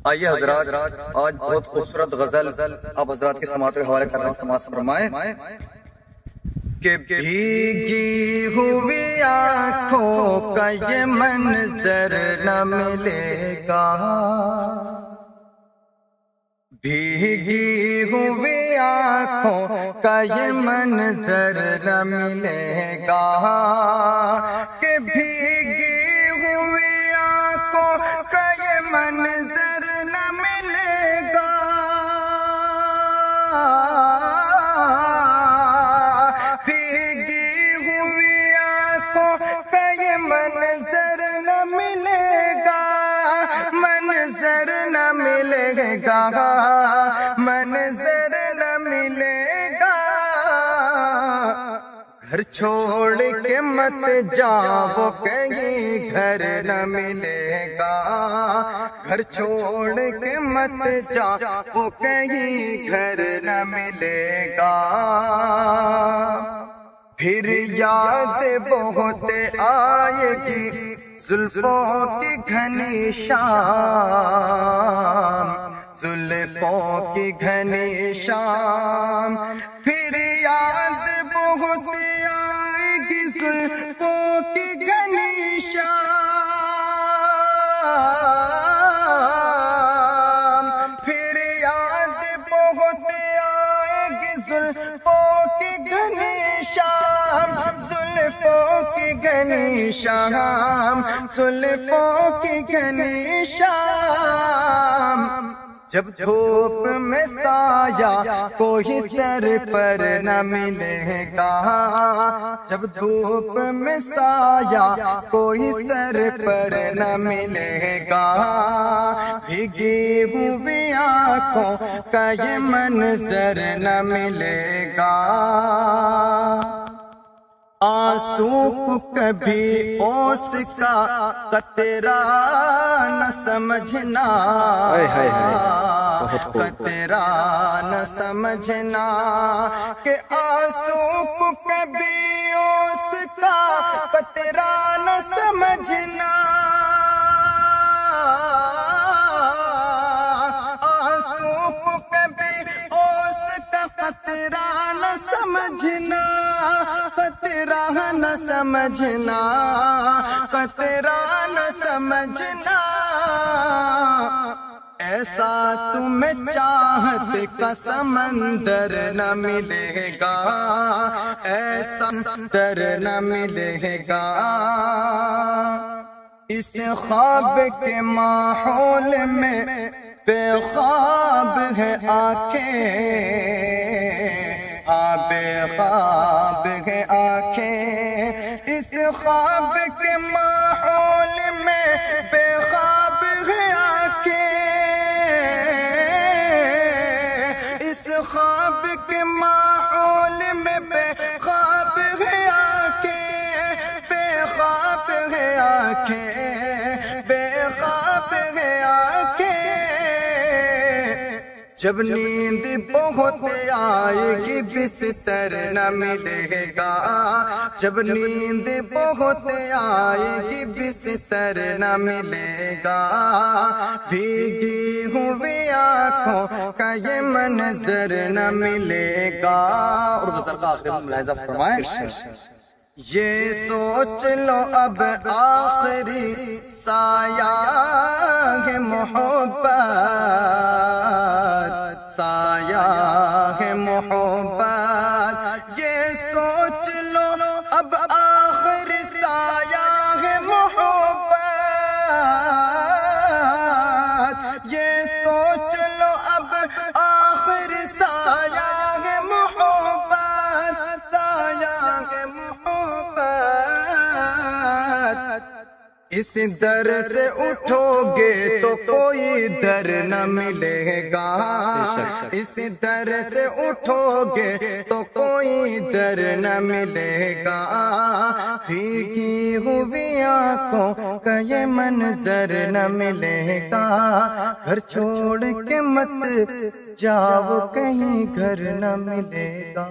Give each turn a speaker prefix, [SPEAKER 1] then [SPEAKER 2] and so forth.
[SPEAKER 1] آئیے حضرات، آج بہت خوبصورت غزل آپ حضرات کے سماعت کے حوالے کر رہا ہوں، سماعت فرمائیں کہ بھیگی ہوئی آنکھوں کا یہ منظر نہ ملے گا، بھیگی ہوئی آنکھوں کا یہ منظر نہ ملے گا، کہ بھیگی ہوئی آنکھوں کا یہ منظر نہ ملے گا، بھیگی ہوئی آنکھوں کا یہ منظر نہ ملے گا، منظر نہ ملے گا، منظر نہ ملے گا۔ گھر چھوڑ کے مت جاؤ کہیں گھر نہ ملے گا، گھر چھوڑ کے مت جاؤ کہیں گھر نہ ملے گا، پھر یاد بہت آئے گی زلفوں کی گھنی شام، زلفوں کی گھنی شام، پھر یاد بہت آئے گی زلفوں کی گھنی شام، پھر یاد بہت آئے گی زلفوں کی گھنی شام، زلفوں کی گھنی شام، زلفوں کی گھنی شام۔ جب دھوپ میں سایہ کوئی سر پر نہ ملے گا، جب دھوپ میں سایہ کوئی سر پر نہ ملے گا، بھیگی ہوئی آنکھوں کا یہ منظر نہ ملے گا۔ آنسو کو کبھی اوس کا قطرہ نہ سمجھنا، قطرہ نہ سمجھنا، کہ آنسو کو کبھی اوس کا قطرہ نہ سمجھنا، آنسو کو کبھی اوس کا قطرہ نہ سمجھنا، قطرہ نہ سمجھنا، قطرہ نہ سمجھنا۔ ایسا تمہیں چاہت کا سمندر نہ ملے گا، ایسا سمندر نہ ملے گا، اس خواب کے ماحول میں بے خواب ہے آنکھیں، بے خواب ہے آنکھیں، اس خواب کے ماحول میں بے خواب ہے آنکھیں، اس خواب کے ماحول میں بے خواب ہے آنکھیں، بے خواب ہے آنکھیں، بے خواب ہے آنکھیں۔ جب نیند بہت آئے گی بستر نہ ملے گا، جب نیند بہت آئے گی بستر نہ ملے گا، بھیگی ہوئی آنکھوں کا یہ منظر نہ ملے گا۔ اور غزل کا آخری ملاحظہ فرمائیں، یہ سوچ لو اب آخری سایہ ہے محبت، سایہ ہے محبت، یہ سوچ لو اب آخری سایہ ہے محبت، یہ سوچ لو اب آخری سایہ ہے محبت، سایہ ہے محبت۔ اس در سے اٹھو گے تو کوئی در نہ ملے گا، اس در سے اٹھو گے تو کوئی در نہ ملے گا، بھیگی ہوئی آنکھوں کا یہ منظر نہ ملے گا، گھر چھوڑ کے مت جاؤ کہیں گھر نہ ملے گا۔